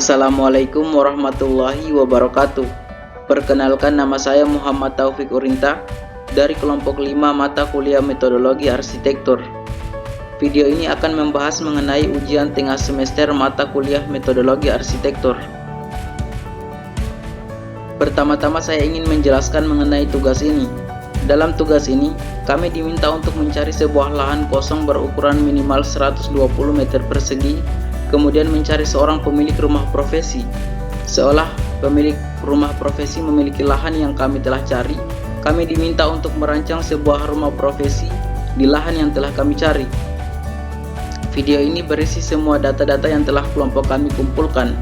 Assalamualaikum warahmatullahi wabarakatuh. Perkenalkan, nama saya Muhammad Taufik Urinta dari kelompok 5 mata kuliah metodologi arsitektur. Video ini akan membahas mengenai ujian tengah semester mata kuliah metodologi arsitektur. Pertama-tama saya ingin menjelaskan mengenai tugas ini. Dalam tugas ini, kami diminta untuk mencari sebuah lahan kosong berukuran minimal 120 meter persegi, kemudian mencari seorang pemilik rumah profesi. Seolah pemilik rumah profesi memiliki lahan yang kami telah cari, kami diminta untuk merancang sebuah rumah profesi di lahan yang telah kami cari. Video ini berisi semua data-data yang telah kelompok kami kumpulkan.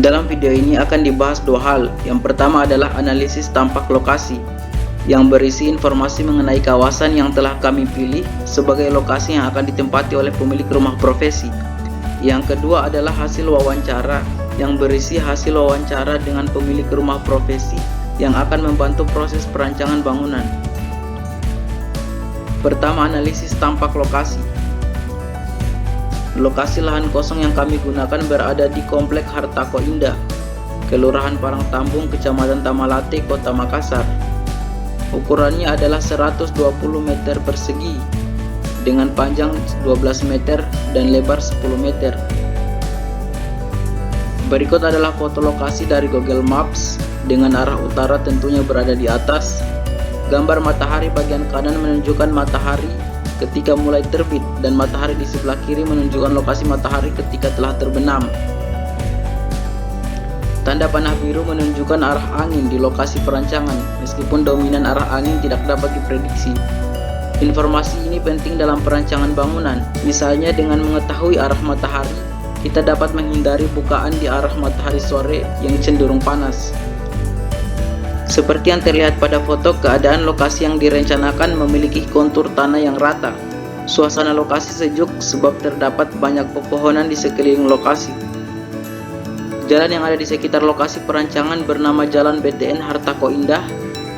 Dalam video ini akan dibahas dua hal. Yang pertama adalah analisis tampak lokasi, yang berisi informasi mengenai kawasan yang telah kami pilih sebagai lokasi yang akan ditempati oleh pemilik rumah profesi. Yang kedua adalah hasil wawancara, yang berisi hasil wawancara dengan pemilik rumah profesi yang akan membantu proses perancangan bangunan. Pertama, analisis tampak lokasi. Lokasi lahan kosong yang kami gunakan berada di Komplek Hartako Indah, Kelurahan Parangtambung, Kecamatan Tamalate, Kota Makassar. Ukurannya adalah 120 meter persegi dengan panjang 12 meter dan lebar 10 meter. Berikut adalah foto lokasi dari Google Maps dengan arah utara tentunya berada di atas. Gambar matahari bagian kanan menunjukkan matahari ketika mulai terbit dan matahari di sebelah kiri menunjukkan lokasi matahari ketika telah terbenam. Tanda panah biru menunjukkan arah angin di lokasi perancangan, meskipun dominan arah angin tidak dapat diprediksi. Informasi ini penting dalam perancangan bangunan. Misalnya dengan mengetahui arah matahari, kita dapat menghindari bukaan di arah matahari sore yang cenderung panas. Seperti yang terlihat pada foto, keadaan lokasi yang direncanakan memiliki kontur tanah yang rata. Suasana lokasi sejuk sebab terdapat banyak pepohonan di sekeliling lokasi. Jalan yang ada di sekitar lokasi perancangan bernama Jalan BTN Hartako Indah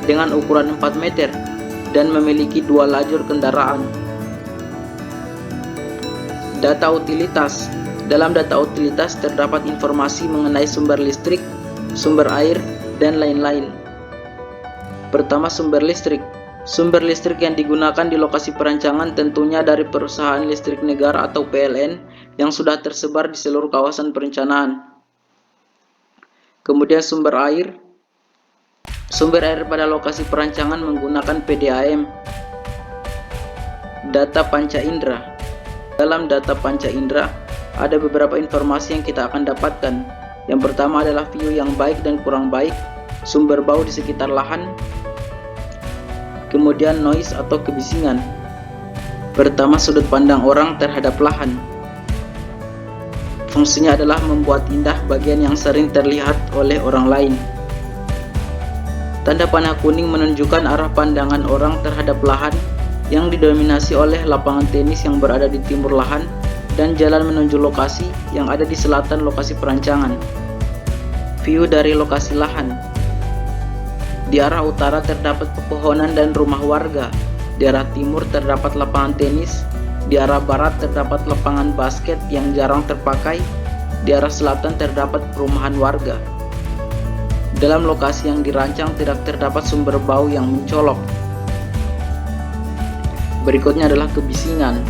dengan ukuran 4 meter dan memiliki 2 lajur kendaraan. Data utilitas. Dalam data utilitas terdapat informasi mengenai sumber listrik, sumber air, dan lain-lain. Pertama, sumber listrik. Sumber listrik yang digunakan di lokasi perancangan tentunya dari perusahaan listrik negara atau PLN yang sudah tersebar di seluruh kawasan perencanaan. Kemudian sumber air. Sumber air pada lokasi perancangan menggunakan PDAM. Data panca indera. Dalam data panca indera ada beberapa informasi yang kita akan dapatkan. Yang pertama adalah view yang baik dan kurang baik, sumber bau di sekitar lahan, kemudian noise atau kebisingan. Pertama, sudut pandang orang terhadap lahan. Fungsinya adalah membuat indah bagian yang sering terlihat oleh orang lain. Tanda panah kuning menunjukkan arah pandangan orang terhadap lahan yang didominasi oleh lapangan tenis yang berada di timur lahan dan jalan menuju lokasi yang ada di selatan lokasi perancangan. View dari lokasi lahan. Di arah utara terdapat pepohonan dan rumah warga. Di arah timur terdapat lapangan tenis. Di arah barat terdapat lapangan basket yang jarang terpakai. Di arah selatan terdapat perumahan warga. Dalam lokasi yang dirancang tidak terdapat sumber bau yang mencolok. Berikutnya adalah kebisingan.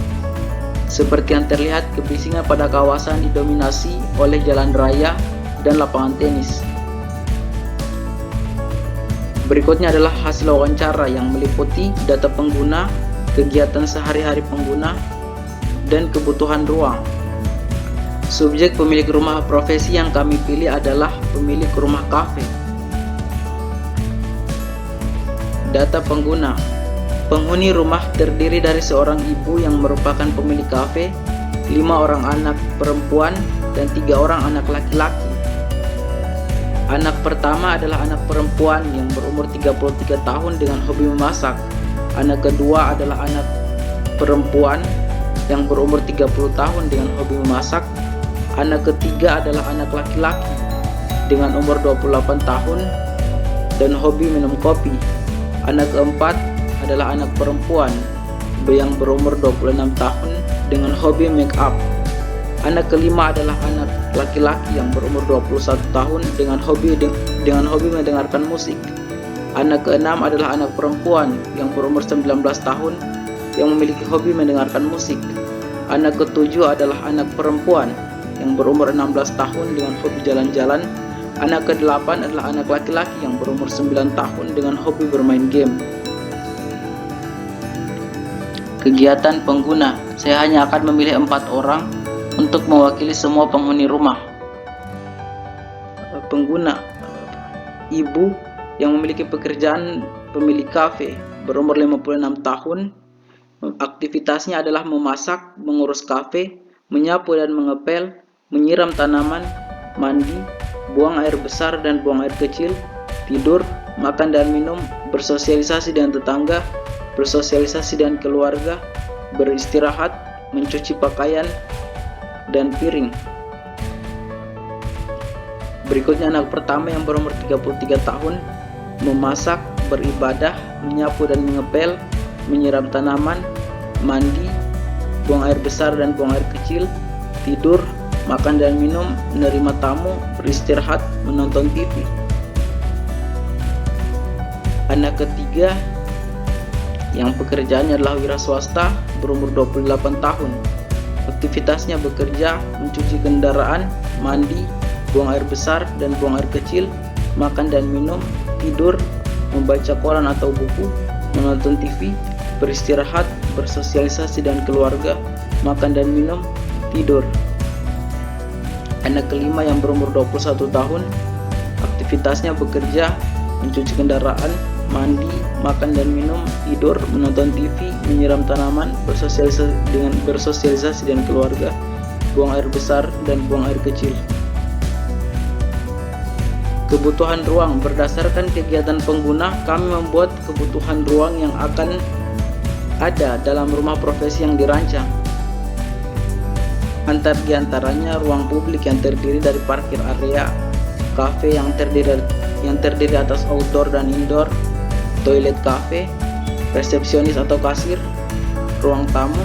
Seperti yang terlihat, kebisingan pada kawasan didominasi oleh jalan raya dan lapangan tenis. Berikutnya adalah hasil wawancara yang meliputi data pengguna, kegiatan sehari-hari pengguna, dan kebutuhan ruang. Subjek pemilik rumah profesi yang kami pilih adalah pemilik rumah kafe. Data pengguna. Penghuni rumah terdiri dari seorang ibu yang merupakan pemilik kafe, 5 orang anak perempuan, dan 3 orang anak laki-laki. Anak pertama adalah anak perempuan yang berumur 33 tahun dengan hobi memasak. Anak kedua adalah anak perempuan yang berumur 30 tahun dengan hobi memasak. Anak ketiga adalah anak laki-laki dengan umur 28 tahun dan hobi minum kopi. Anak keempat adalah anak perempuan yang berumur 26 tahun dengan hobi make up. Anak kelima adalah anak laki-laki yang berumur 21 tahun dengan hobi mendengarkan musik. Anak keenam adalah anak perempuan yang berumur 19 tahun yang memiliki hobi mendengarkan musik. Anak ketujuh adalah anak perempuan yang berumur 16 tahun dengan hobi jalan-jalan. Anak kedelapan adalah anak laki-laki yang berumur 9 tahun dengan hobi bermain game. Kegiatan pengguna, saya hanya akan memilih 4 orang untuk mewakili semua penghuni rumah. Pengguna, ibu yang memiliki pekerjaan pemilik kafe, berumur 56 tahun. Aktivitasnya adalah memasak, mengurus kafe, menyapu dan mengepel, menyiram tanaman, mandi, buang air besar dan buang air kecil, tidur, makan dan minum, bersosialisasi dengan tetangga, bersosialisasi dengan keluarga, beristirahat, mencuci pakaian dan piring. Berikutnya anak pertama yang berumur 33 tahun, memasak, beribadah, menyapu dan mengepel, menyiram tanaman, mandi, buang air besar dan buang air kecil, tidur, makan dan minum, menerima tamu, beristirahat, menonton TV. Anak ketiga yang pekerjaannya adalah wira swasta, berumur 28 tahun. Aktivitasnya bekerja, mencuci kendaraan, mandi, buang air besar dan buang air kecil, makan dan minum, tidur, membaca koran atau buku, menonton TV, beristirahat, bersosialisasi dan keluarga, makan dan minum, tidur. Anak kelima yang berumur 21 tahun, aktivitasnya bekerja, mencuci kendaraan, mandi, makan dan minum, tidur, menonton TV, menyiram tanaman, bersosialisasi dan keluarga, buang air besar dan buang air kecil. Kebutuhan ruang, berdasarkan kegiatan pengguna, kami membuat kebutuhan ruang yang akan ada dalam rumah profesi yang dirancang. Di antaranya ruang publik yang terdiri dari parkir area, kafe yang terdiri atas outdoor dan indoor, toilet kafe, resepsionis atau kasir, ruang tamu,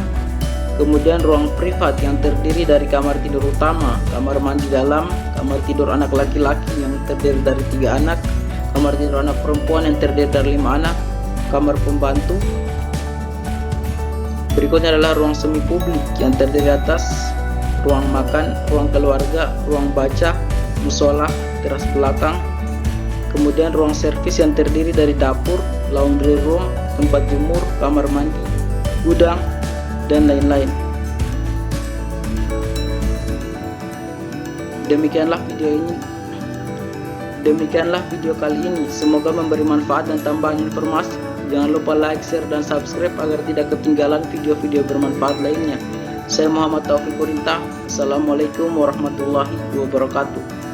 kemudian ruang privat yang terdiri dari kamar tidur utama, kamar mandi dalam, kamar tidur anak laki-laki yang terdiri dari 3 anak, kamar tidur anak perempuan yang terdiri dari 5 anak, kamar pembantu. Berikutnya adalah ruang semi publik yang terdiri atas ruang makan, ruang keluarga, ruang baca, musola, teras belakang, kemudian ruang servis yang terdiri dari dapur, laundry room, tempat jemur, kamar mandi, gudang, dan lain-lain. Demikianlah video kali ini. Semoga memberi manfaat dan tambahan informasi. Jangan lupa like, share, dan subscribe agar tidak ketinggalan video-video bermanfaat lainnya. Saya Muhammad Taufiq Kurintah. Assalamualaikum warahmatullahi wabarakatuh.